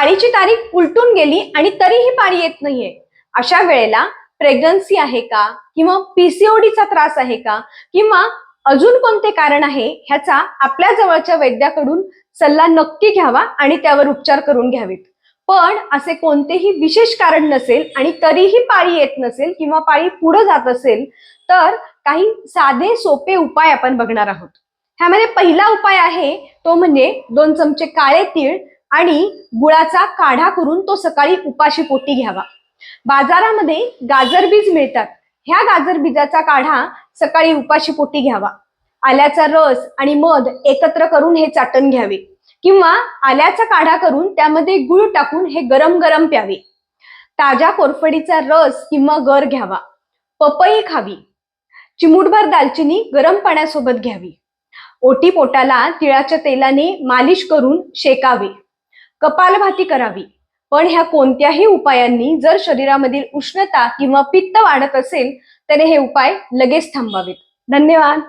पाळीची तारीख उलटून गेली आणि तरीही पाळी येत नाहीये, अशा वेळेला प्रेग्नन्सी आहे का किंवा पीसीओडीचा त्रास आहे का किंवा अजून कोणते कारण आहे ह्याचा आपल्या जवळच्या वैद्याकडून सल्ला नक्की घ्यावा आणि त्यावर उपचार करून घ्यावेत. पण असे कोणतेही विशेष कारण नसेल आणि तरीही पाळी येत नसेल किंवा पाळी पुढे जात असेल तर काही साधे सोपे उपाय आपण बघणार आहोत. ह्यामध्ये पहिला उपाय आहे तो म्हणजे 2 चमचे काळे तीळ आणि गुळाचा काढा करून तो सकाळी उपाशी पोटी घ्यावा. बाजारामध्ये गाजरबीज मिळतात. ह्या गाजरबीजाचा काढा सकाळी उपाशी पोटी घ्यावा. आल्याचा रस आणि मध एकत्र करून हे चाटण घ्यावे किंवा आल्याचा काढा करून त्यामध्ये गुळ टाकून हे गरम गरम प्यावे. ताज्या कोरफडीचा रस किंवा गर घ्यावा. पपई खावी. चिमूटभर दालचिनी गरम पाण्यासोबत घ्यावी. ओटी पोटाला तिळाच्या तेलाने मालिश करून शेकावे. कपालभाती करावी. पण ह्या कोणत्याही उपायांनी जर शरीरामधील उष्णता किंवा पित्त वाढत असेल तर हे उपाय लगेच थांबवावेत. धन्यवाद.